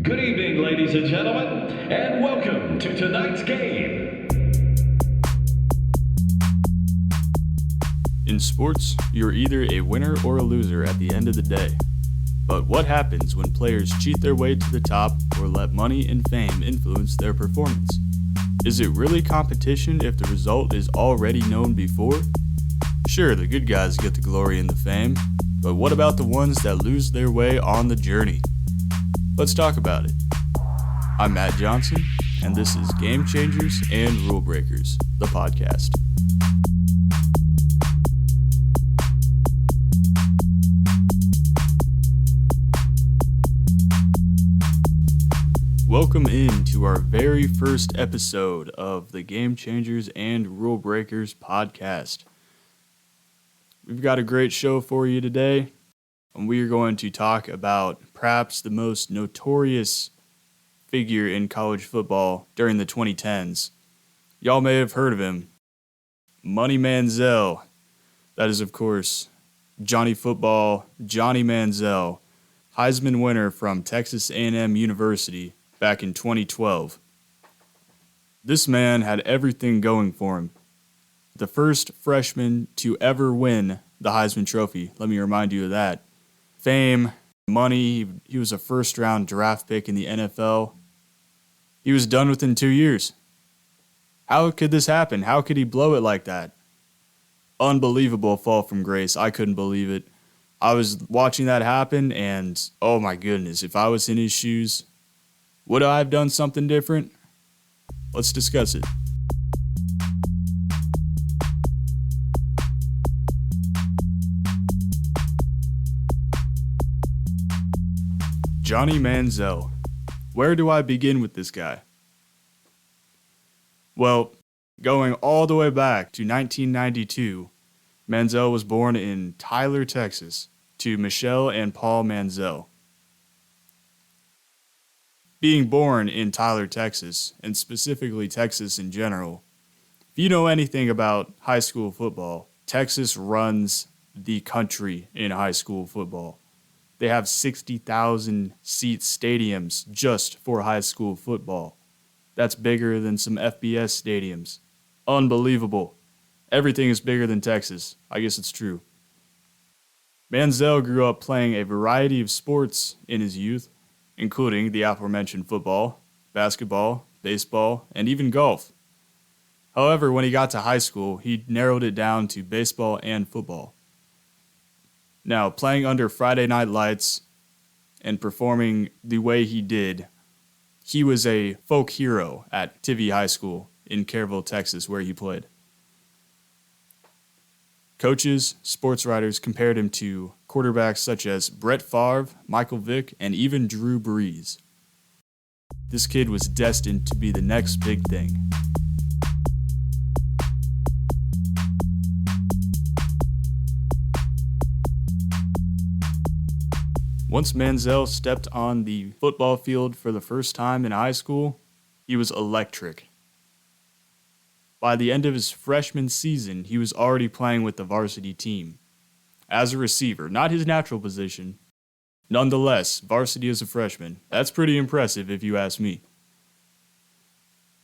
Good evening, ladies and gentlemen, and welcome to tonight's game. In sports, you're either a winner or a loser at the end of the day. But what happens when players cheat their way to the top or let money and fame influence their performance? Is it really competition if the result is already known before? Sure, the good guys get the glory and the fame, but what about the ones that lose their way on the journey? Let's talk about it. I'm Matt Johnson, and this is Game Changers and Rule Breakers, the podcast. Welcome in to our very first episode of the Game Changers and Rule Breakers podcast. We've got a great show for you today, and we are going to talk about perhaps the most notorious figure in college football during the 2010s. Y'all may have heard of him, Money Manziel. That is, of course, Johnny Football, Johnny Manziel, Heisman winner from Texas A&M University back in 2012. This man had everything going for him. The first freshman to ever win the Heisman Trophy, let me remind you of that. Fame, money, he was a first-round draft pick in the NFL. He was done within 2 years. How could this happen? How could he blow it like that? Unbelievable fall from grace. I couldn't believe it. I was watching that happen, and oh my goodness, if I was in his shoes, would I have done something different? Let's discuss it. Johnny Manziel. Where do I begin with this guy? Well, going all the way back to 1992, Manziel was born in Tyler, Texas, to Michelle and Paul Manziel. Being born in Tyler, Texas, and specifically Texas in general, if you know anything about high school football, Texas runs the country in high school football. They have 60,000 seat stadiums just for high school football. That's bigger than some FBS stadiums. Unbelievable. Everything is bigger than Texas. I guess it's true. Manziel grew up playing a variety of sports in his youth, including the aforementioned football, basketball, baseball, and even golf. However, when he got to high school, he narrowed it down to baseball and football. Now, playing under Friday Night Lights and performing the way he did, he was a folk hero at Tivy High School in Kerrville, Texas, where he played. Coaches, sports writers compared him to quarterbacks such as Brett Favre, Michael Vick, and even Drew Brees. This kid was destined to be the next big thing. Once Manziel stepped on the football field for the first time in high school, he was electric. By the end of his freshman season, he was already playing with the varsity team. As a receiver, not his natural position. Nonetheless, varsity as a freshman, that's pretty impressive if you ask me.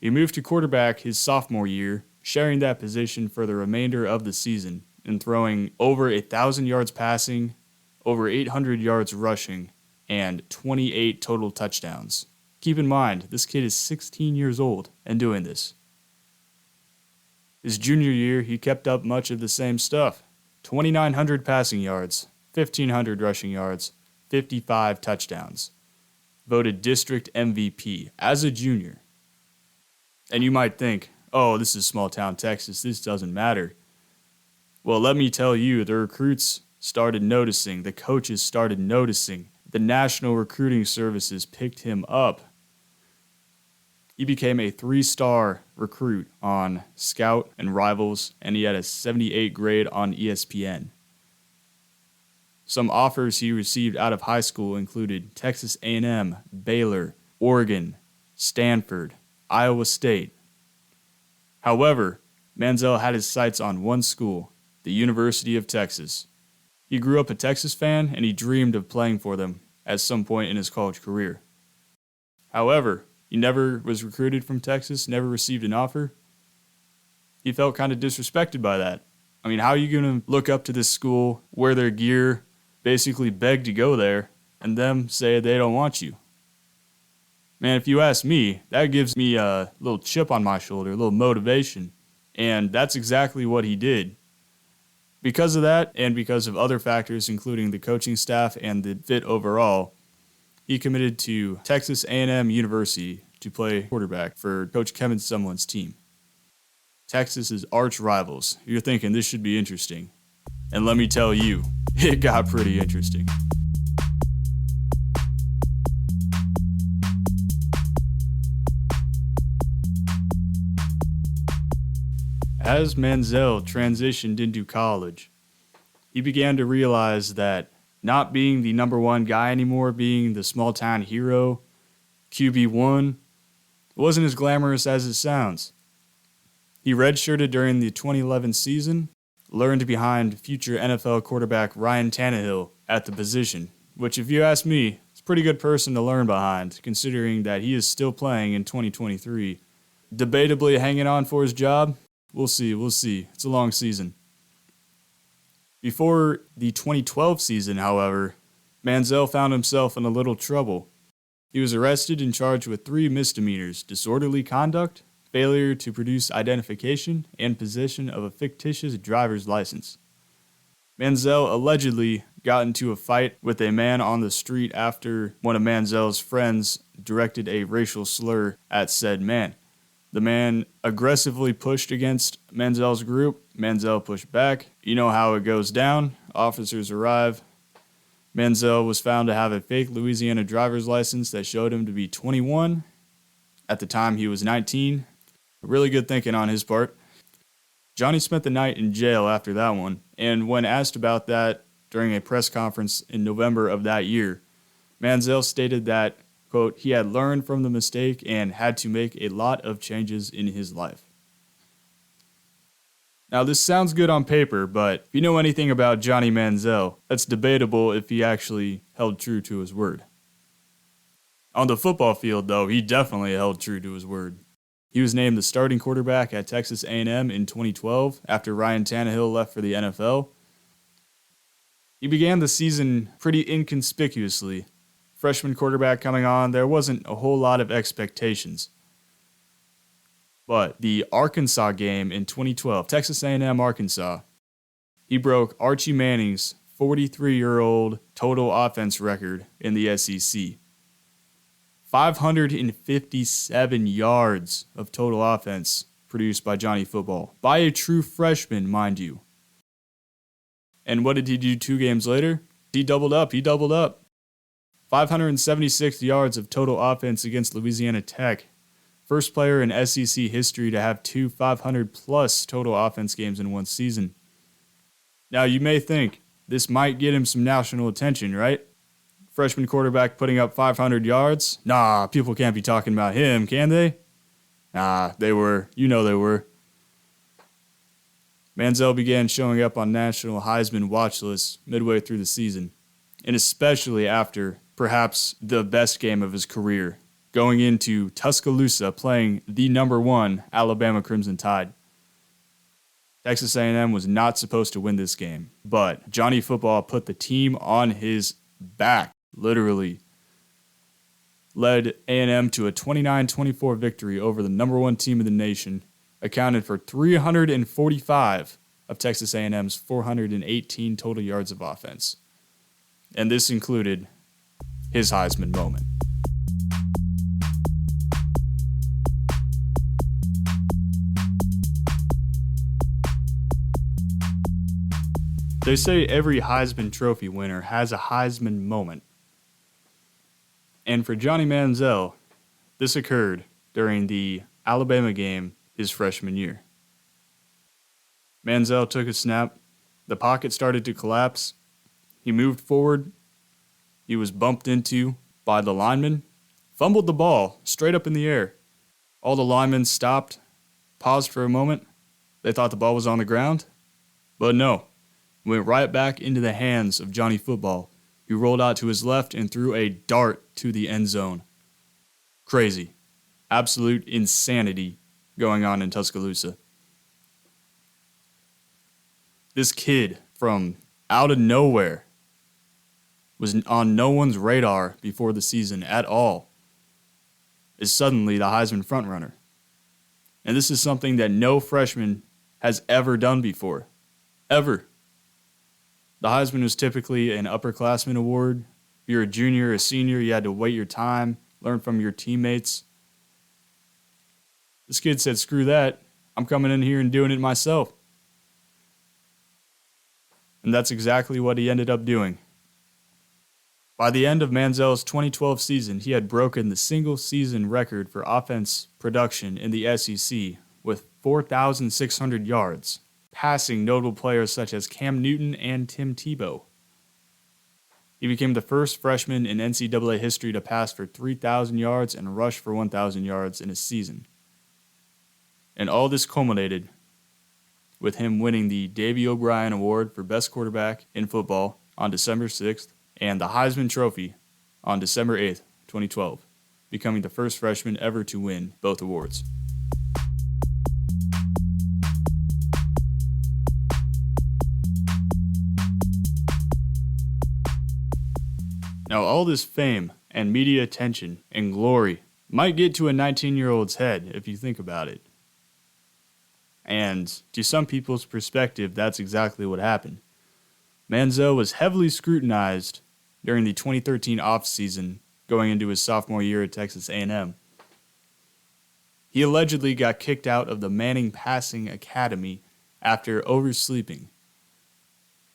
He moved to quarterback his sophomore year, sharing that position for the remainder of the season and throwing over 1,000 yards passing, over 800 yards rushing, and 28 total touchdowns. Keep in mind, this kid is 16 years old and doing this. His junior year, he kept up much of the same stuff. 2,900 passing yards, 1,500 rushing yards, 55 touchdowns. Voted district MVP as a junior. And you might think, oh, this is small town Texas, this doesn't matter. Well, let me tell you, the recruits started noticing, the coaches started noticing, the national recruiting services picked him up. He became a 3-star recruit on Scout and Rivals, and he had a 78 grade on ESPN. Some offers he received out of high school included Texas A&M, Baylor, Oregon, Stanford, Iowa State. However, Manziel had his sights on one school, the University of Texas. He grew up a Texas fan, and he dreamed of playing for them at some point in his college career. However, he never was recruited from Texas, never received an offer. He felt kind of disrespected by that. I mean, how are you going to look up to this school, wear their gear, basically beg to go there, and them say they don't want you? Man, if you ask me, that gives me a little chip on my shoulder, a little motivation. And that's exactly what he did. Because of that, and because of other factors, including the coaching staff and the fit overall, he committed to Texas A&M University to play quarterback for Coach Kevin Sumlin's team. Texas's arch rivals. You're thinking this should be interesting. And let me tell you, it got pretty interesting. As Manziel transitioned into college, he began to realize that not being the number one guy anymore, being the small-town hero, QB1, wasn't as glamorous as it sounds. He redshirted during the 2011 season, learned behind future NFL quarterback Ryan Tannehill at the position, which, if you ask me, is a pretty good person to learn behind, considering that he is still playing in 2023. Debatably hanging on for his job. We'll see. It's a long season. Before the 2012 season, however, Manziel found himself in a little trouble. He was arrested and charged with 3 misdemeanors: disorderly conduct, failure to produce identification, and possession of a fictitious driver's license. Manziel allegedly got into a fight with a man on the street after one of Manziel's friends directed a racial slur at said man. The man aggressively pushed against Manziel's group. Manziel pushed back. You know how it goes down. Officers arrive. Manziel was found to have a fake Louisiana driver's license that showed him to be 21. At the time, he was 19. Really good thinking on his part. Johnny spent the night in jail after that one, and when asked about that during a press conference in November of that year, Manziel stated that, quote, he had learned from the mistake and had to make a lot of changes in his life. Now, this sounds good on paper, but if you know anything about Johnny Manziel, that's debatable if he actually held true to his word. On the football field, though, he definitely held true to his word. He was named the starting quarterback at Texas A&M in 2012 after Ryan Tannehill left for the NFL. He began the season pretty inconspicuously. Freshman quarterback coming on, there wasn't a whole lot of expectations. But the Arkansas game in 2012, Texas A&M Arkansas, he broke Archie Manning's 43-year-old total offense record in the SEC. 557 yards of total offense produced by Johnny Football. By a true freshman, mind you. And what did he do 2 games later? He doubled up. 576 yards of total offense against Louisiana Tech. First player in SEC history to have 2 500-plus total offense games in one season. Now, you may think this might get him some national attention, right? Freshman quarterback putting up 500 yards? Nah, people can't be talking about him, can they? Nah, they were. You know they were. Manziel began showing up on national Heisman watch lists midway through the season, and especially after perhaps the best game of his career, going into Tuscaloosa playing the number 1 Alabama Crimson Tide. Texas A&M was not supposed to win this game, but Johnny Football put the team on his back, literally. Led A&M to a 29-24 victory over the number 1 team in the nation, accounted for 345 of Texas A&M's 418 total yards of offense. And this included his Heisman moment. They say every Heisman Trophy winner has a Heisman moment. And for Johnny Manziel, this occurred during the Alabama game his freshman year. Manziel took a snap. The pocket started to collapse. He moved forward. He was bumped into by the lineman, fumbled the ball straight up in the air. All the linemen stopped, paused for a moment. They thought the ball was on the ground, but no. It went right back into the hands of Johnny Football, who rolled out to his left and threw a dart to the end zone. Crazy. Absolute insanity going on in Tuscaloosa. This kid from out of nowhere was on no one's radar before the season at all, is suddenly the Heisman frontrunner. And this is something that no freshman has ever done before. Ever. The Heisman was typically an upperclassman award. If you're a junior or a senior, you had to wait your time, learn from your teammates. This kid said, screw that. I'm coming in here and doing it myself. And that's exactly what he ended up doing. By the end of Manziel's 2012 season, he had broken the single-season record for offense production in the SEC with 4,600 yards, passing notable players such as Cam Newton and Tim Tebow. He became the first freshman in NCAA history to pass for 3,000 yards and rush for 1,000 yards in a season. And all this culminated with him winning the Davey O'Brien Award for Best Quarterback in football on December 6th, and the Heisman Trophy on December 8th, 2012, becoming the first freshman ever to win both awards. Now, all this fame and media attention and glory might get to a 19-year-old's head if you think about it. And to some people's perspective, that's exactly what happened. Manziel was heavily scrutinized during the 2013 offseason going into his sophomore year at Texas A&M. He allegedly got kicked out of the Manning Passing Academy after oversleeping.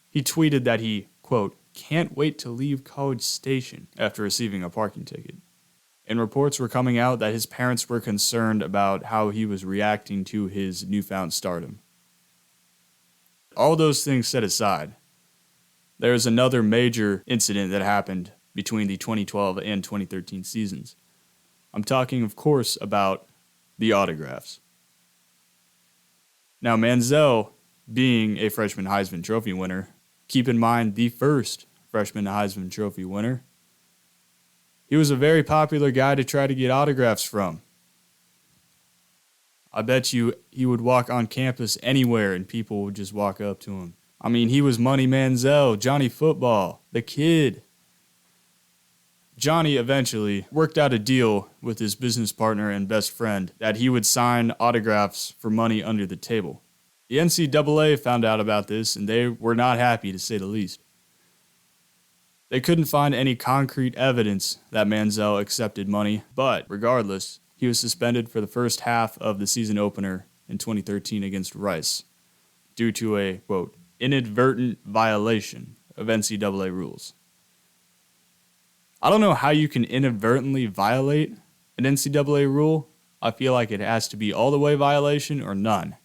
He tweeted that he, quote, can't wait to leave College Station after receiving a parking ticket. And reports were coming out that his parents were concerned about how he was reacting to his newfound stardom. All those things set aside, there's another major incident that happened between the 2012 and 2013 seasons. I'm talking, of course, about the autographs. Now, Manziel, being a freshman Heisman Trophy winner, keep in mind the first freshman Heisman Trophy winner, he was a very popular guy to try to get autographs from. I bet you he would walk on campus anywhere and people would just walk up to him. I mean, he was Money Manziel, Johnny Football, the kid. Johnny eventually worked out a deal with his business partner and best friend that he would sign autographs for money under the table. The NCAA found out about this and they were not happy, to say the least. They couldn't find any concrete evidence that Manziel accepted money, but regardless, he was suspended for the first half of the season opener in 2013 against Rice due to a, quote, inadvertent violation of NCAA rules. I don't know how you can inadvertently violate an NCAA rule. I feel like it has to be all the way violation or none.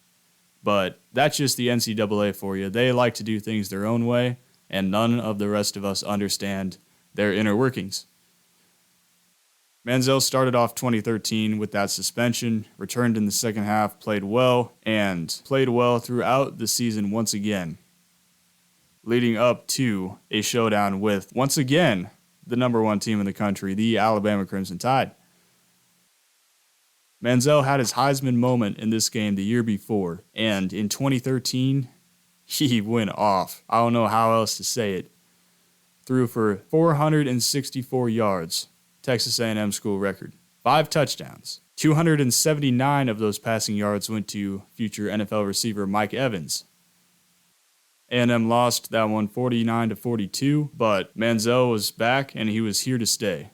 But that's just the NCAA for you. They like to do things their own way, and none of the rest of us understand their inner workings. Manziel started off 2013 with that suspension, returned in the second half, played well throughout the season once again, leading up to a showdown with, once again, the number one team in the country, the Alabama Crimson Tide. Manziel had his Heisman moment in this game the year before, and in 2013, he went off. I don't know how else to say it. Threw for 464 yards, Texas A&M school record. 5 touchdowns. 279 of those passing yards went to future NFL receiver Mike Evans. A&M lost that one 49-42, but Manziel was back and he was here to stay.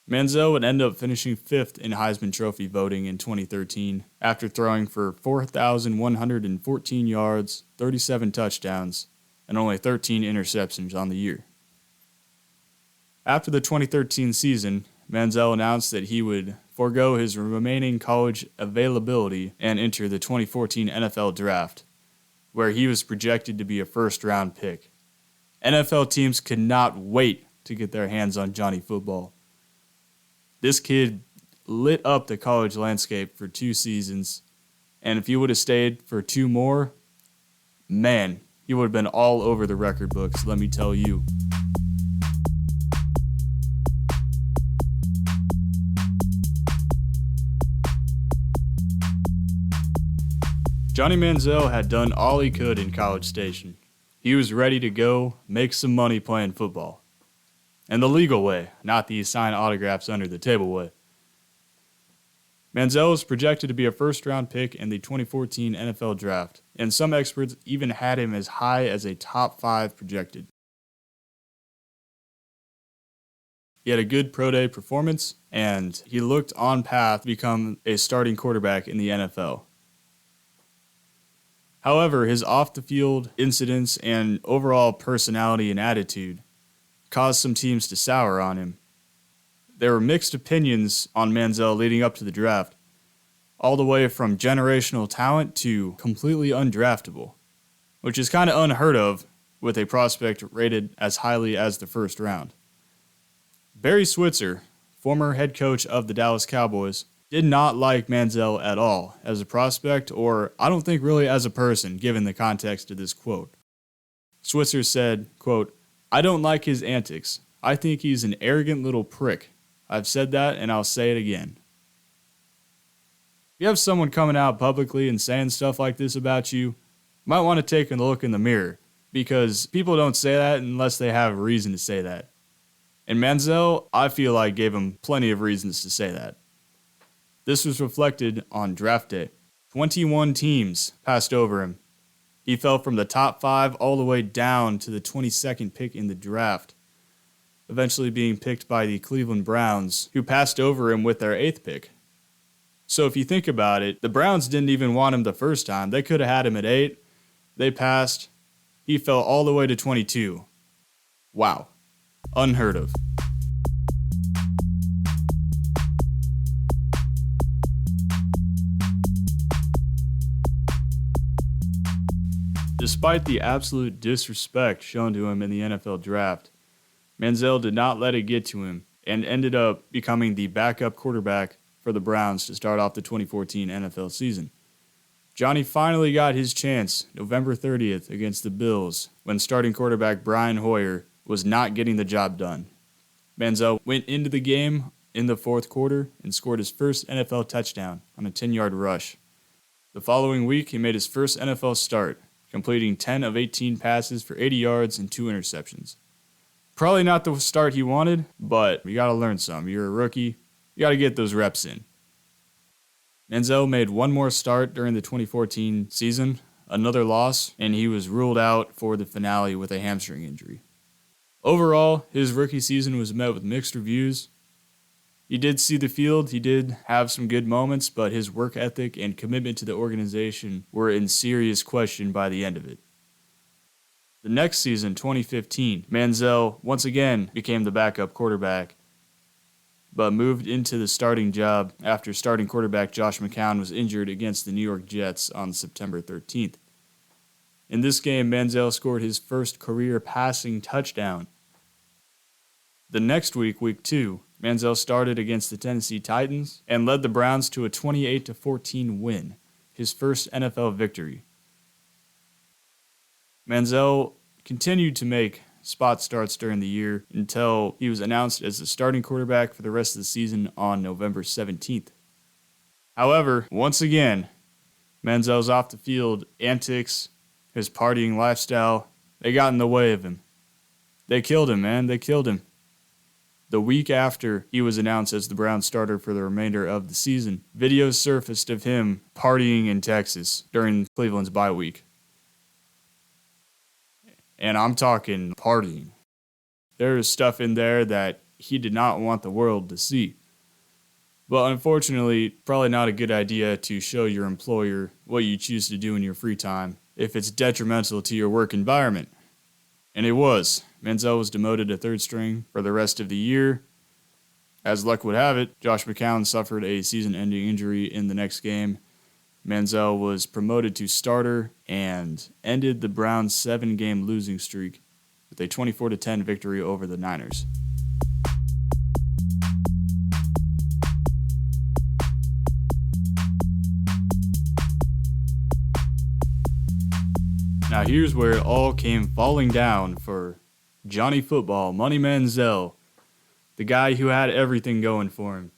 Manziel would end up finishing 5th in Heisman Trophy voting in 2013 after throwing for 4,114 yards, 37 touchdowns, and only 13 interceptions on the year. After the 2013 season, Manziel announced that he would forego his remaining college availability and enter the 2014 NFL Draft, where he was projected to be a first-round pick. NFL teams could not wait to get their hands on Johnny Football. This kid lit up the college landscape for 2 seasons, and if he would have stayed for 2 more, man, he would have been all over the record books, let me tell you. Johnny Manziel had done all he could in College Station. He was ready to go make some money playing football. And the legal way, not the sign autographs under the table way. Manziel was projected to be a first-round pick in the 2014 NFL Draft, and some experts even had him as high as a top 5 projected. He had a good pro day performance, and he looked on path to become a starting quarterback in the NFL. However, his off-the-field incidents and overall personality and attitude caused some teams to sour on him. There were mixed opinions on Manziel leading up to the draft, all the way from generational talent to completely undraftable, which is kind of unheard of with a prospect rated as highly as the first round. Barry Switzer, former head coach of the Dallas Cowboys, did not like Manziel at all as a prospect, or I don't think really as a person, given the context of this quote. Switzer said, quote, "I don't like his antics. I think he's an arrogant little prick. I've said that and I'll say it again." If you have someone coming out publicly and saying stuff like this about you, you might want to take a look in the mirror, because people don't say that unless they have a reason to say that. And Manziel, I feel like, gave him plenty of reasons to say that. This was reflected on draft day. 21 teams passed over him. He fell from the top 5 all the way down to the 22nd pick in the draft, eventually being picked by the Cleveland Browns, who passed over him with their 8th pick. So if you think about it, the Browns didn't even want him the first time. They could have had him at 8. They passed. He fell all the way to 22. Wow. Unheard of. Despite the absolute disrespect shown to him in the NFL draft, Manziel did not let it get to him and ended up becoming the backup quarterback for the Browns to start off the 2014 NFL season. Johnny finally got his chance November 30th against the Bills when starting quarterback Brian Hoyer was not getting the job done. Manziel went into the game in the fourth quarter and scored his first NFL touchdown on a 10-yard rush. The following week, he made his first NFL start, completing 10 of 18 passes for 80 yards and 2 interceptions. Probably not the start he wanted, but you got to learn some. You're a rookie. You got to get those reps in. Manziel made one more start during the 2014 season, another loss, and he was ruled out for the finale with a hamstring injury. Overall, his rookie season was met with mixed reviews. He did see the field, he did have some good moments, but his work ethic and commitment to the organization were in serious question by the end of it. The next season, 2015, Manziel once again became the backup quarterback, but moved into the starting job after starting quarterback Josh McCown was injured against the New York Jets on September 13th. In this game, Manziel scored his first career passing touchdown. The next week, week 2, Manziel started against the Tennessee Titans and led the Browns to a 28-14 win, his first NFL victory. Manziel continued to make spot starts during the year until he was announced as the starting quarterback for the rest of the season on November 17th. However, once again, Manziel's off the field antics, his partying lifestyle, they got in the way of him. They killed him, man. They killed him. The week after he was announced as the Browns starter for the remainder of the season, videos surfaced of him partying in Texas during Cleveland's bye week. And I'm talking partying. There is stuff in there that he did not want the world to see. But unfortunately, probably not a good idea to show your employer what you choose to do in your free time if it's detrimental to your work environment. And it was. Manziel was demoted to third string for the rest of the year. As luck would have it, Josh McCown suffered a season-ending injury in the next game. Manziel was promoted to starter and ended the Browns' 7-game losing streak with a 24-10 victory over the Niners. Now here's where it all came falling down for Johnny Football, Money Manziel, the guy who had everything going for him.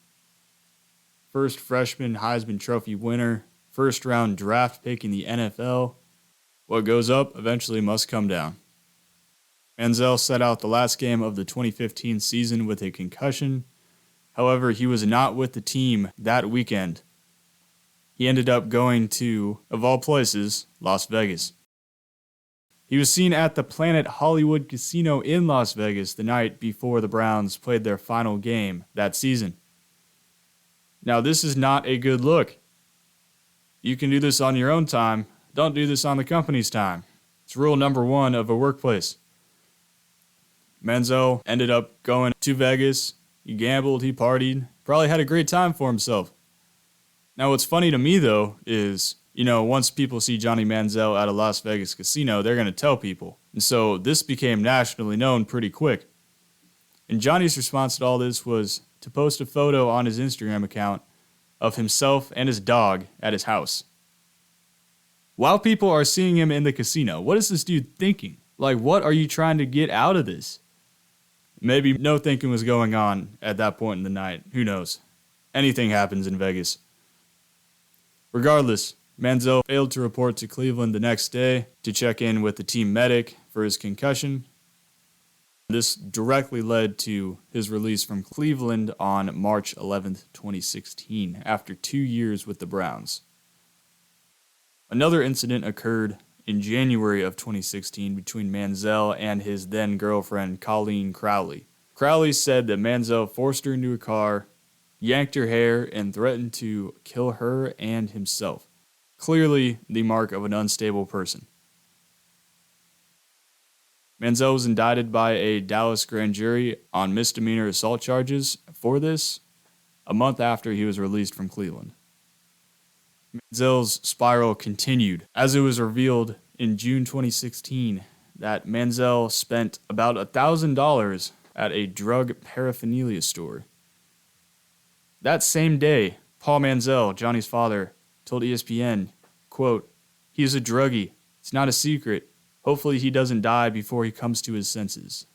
First freshman Heisman Trophy winner, first-round draft pick in the NFL. What goes up eventually must come down. Manziel set out the last game of the 2015 season with a concussion. However, he was not with the team that weekend. He ended up going to, of all places, Las Vegas. He was seen at the Planet Hollywood Casino in Las Vegas the night before the Browns played their final game that season. Now, this is not a good look. You can do this on your own time. Don't do this on the company's time. It's rule number 1 of a workplace. Manziel ended up going to Vegas. He gambled, he partied, probably had a great time for himself. Now, what's funny to me, though, is, once people see Johnny Manziel at a Las Vegas casino, they're going to tell people. And so this became nationally known pretty quick. And Johnny's response to all this was to post a photo on his Instagram account of himself and his dog at his house. While people are seeing him in the casino, what is this dude thinking? Like, what are you trying to get out of this? Maybe no thinking was going on at that point in the night. Who knows? Anything happens in Vegas. Regardless, Manziel failed to report to Cleveland the next day to check in with the team medic for his concussion. This directly led to his release from Cleveland on March 11th, 2016, after 2 years with the Browns. Another incident occurred in January of 2016 between Manziel and his then-girlfriend Colleen Crowley. Crowley said that Manziel forced her into a car, yanked her hair, and threatened to kill her and himself. Clearly the mark of an unstable person. Manziel was indicted by a Dallas grand jury on misdemeanor assault charges for this a month after he was released from Cleveland. Manziel's spiral continued as it was revealed in June 2016 that Manziel spent about $1,000 at a drug paraphernalia store. That same day, Paul Manziel, Johnny's father, told ESPN, quote, "He is a druggie. It's not a secret. Hopefully he doesn't die before he comes to his senses."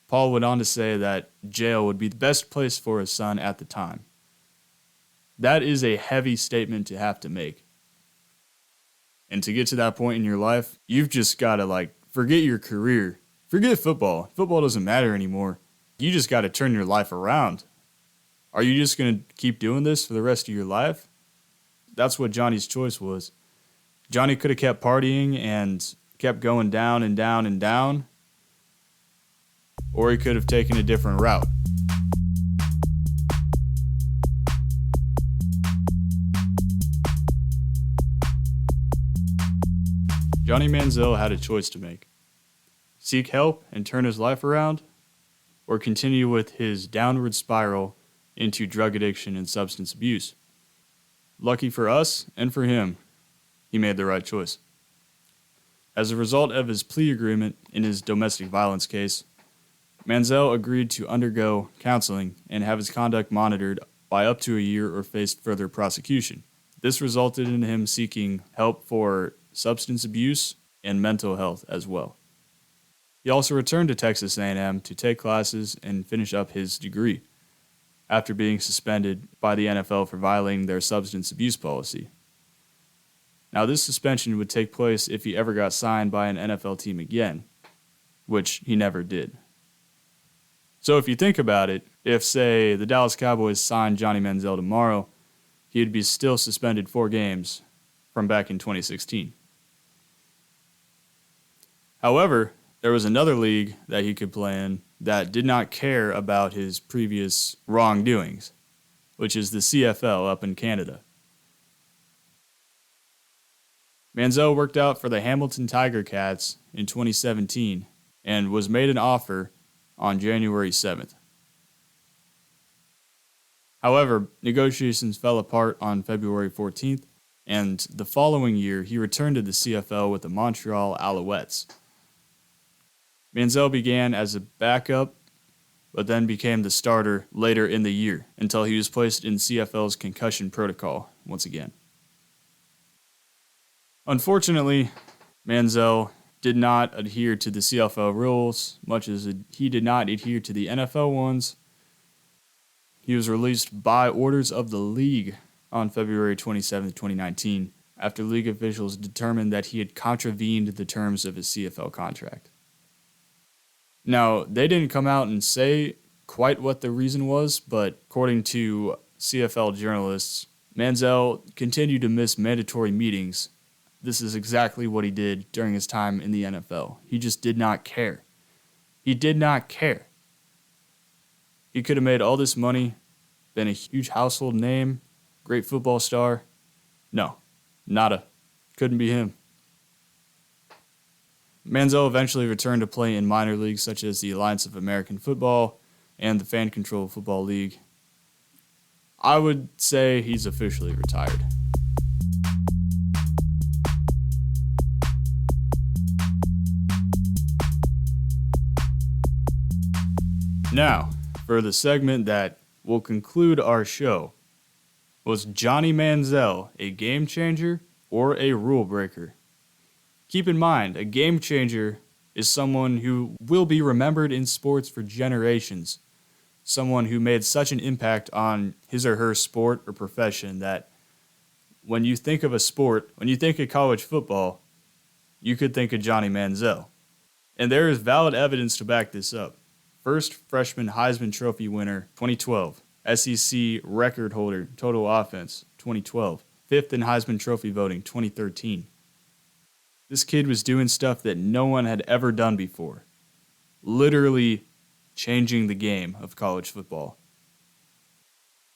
Paul went on to say that jail would be the best place for his son at the time. That is a heavy statement to have to make. And to get to that point in your life, you've just got to, forget your career. Forget football. Football doesn't matter anymore. You just got to turn your life around. Are you just going to keep doing this for the rest of your life? That's what Johnny's choice was. Johnny could have kept partying and kept going down and down and down, or he could have taken a different route. Johnny Manziel had a choice to make. Seek help and turn his life around, or continue with his downward spiral into drug addiction and substance abuse. Lucky for us and for him, he made the right choice. As a result of his plea agreement in his domestic violence case, Manziel agreed to undergo counseling and have his conduct monitored by up to a year or face further prosecution. This resulted in him seeking help for substance abuse and mental health as well. He also returned to Texas A&M to take classes and finish up his degree after being suspended by the NFL for violating their substance abuse policy. Now, this suspension would take place if he ever got signed by an NFL team again, which he never did. So if you think about it, if, say, the Dallas Cowboys signed Johnny Manziel tomorrow, he'd be still suspended 4 games from back in 2016. However, there was another league that he could play in that did not care about his previous wrongdoings, which is the CFL up in Canada. Manziel worked out for the Hamilton Tiger Cats in 2017 and was made an offer on January 7th. However, negotiations fell apart on February 14th, and the following year he returned to the CFL with the Montreal Alouettes. Manziel began as a backup, but then became the starter later in the year until he was placed in CFL's concussion protocol once again. Unfortunately, Manziel did not adhere to the CFL rules, much as he did not adhere to the NFL ones. He was released by orders of the league on February 27, 2019, after league officials determined that he had contravened the terms of his CFL contract. Now, they didn't come out and say quite what the reason was, but according to CFL journalists, Manziel continued to miss mandatory meetings. This is exactly what he did during his time in the NFL. He just did not care. He did not care. He could have made all this money, been a huge household name, great football star. No, nada. Couldn't be him. Manziel eventually returned to play in minor leagues such as the Alliance of American Football and the Fan Control Football League. I would say he's officially retired. Now, for the segment that will conclude our show, was Johnny Manziel a game changer or a rule breaker? Keep in mind, a game changer is someone who will be remembered in sports for generations. Someone who made such an impact on his or her sport or profession that when you think of a sport, when you think of college football, you could think of Johnny Manziel. And there is valid evidence to back this up. First freshman Heisman Trophy winner, 2012. SEC record holder, total offense, 2012. Fifth in Heisman Trophy voting, 2013. This kid was doing stuff that no one had ever done before. Literally changing the game of college football.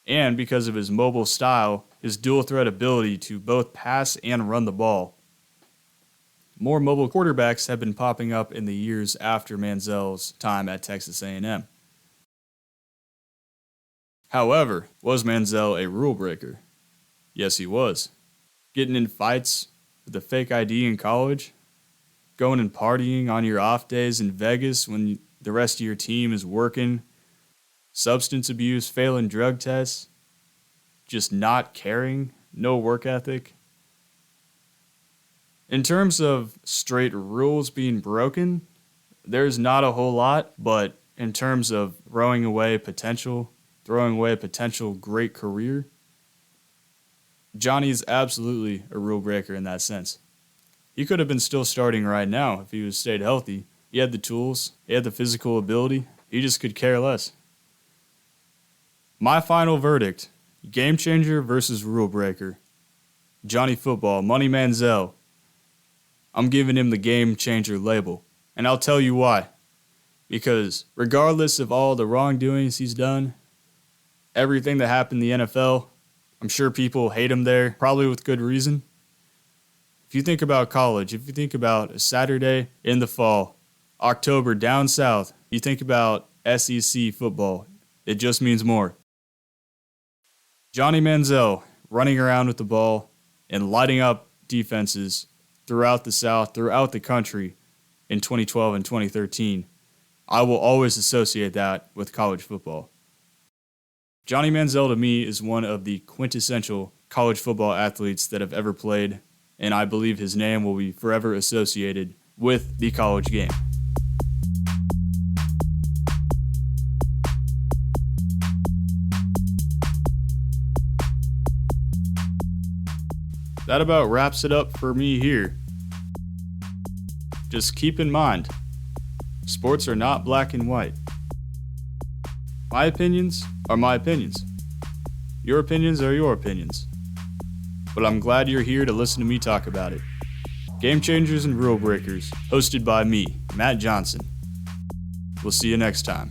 And because of his mobile style, his dual threat ability to both pass and run the ball, more mobile quarterbacks have been popping up in the years after Manziel's time at Texas A&M. However, was Manziel a rule breaker? Yes, he was. Getting in fights with a fake ID in college, going and partying on your off days in Vegas when the rest of your team is working, substance abuse, failing drug tests, just not caring, no work ethic. In terms of straight rules being broken, there's not a whole lot, but in terms of throwing away a potential great career, Johnny's absolutely a rule breaker in that sense. He could have been still starting right now if he was stayed healthy. He had the tools, he had the physical ability, he just could care less. My final verdict, game changer versus rule breaker. Johnny Football, Money Manziel. I'm giving him the game changer label, and I'll tell you why. Because regardless of all the wrongdoings he's done, everything that happened in the NFL, I'm sure people hate him there, probably with good reason. If you think about college, if you think about a Saturday in the fall, October down south, you think about SEC football, it just means more. Johnny Manziel running around with the ball and lighting up defenses throughout the South, throughout the country in 2012 and 2013. I will always associate that with college football. Johnny Manziel to me is one of the quintessential college football athletes that have ever played, and I believe his name will be forever associated with the college game. That about wraps it up for me here. Just keep in mind, sports are not black and white. My opinions are my opinions. Your opinions are your opinions. But I'm glad you're here to listen to me talk about it. Game Changers and Rule Breakers, hosted by me, Matt Johnson. We'll see you next time.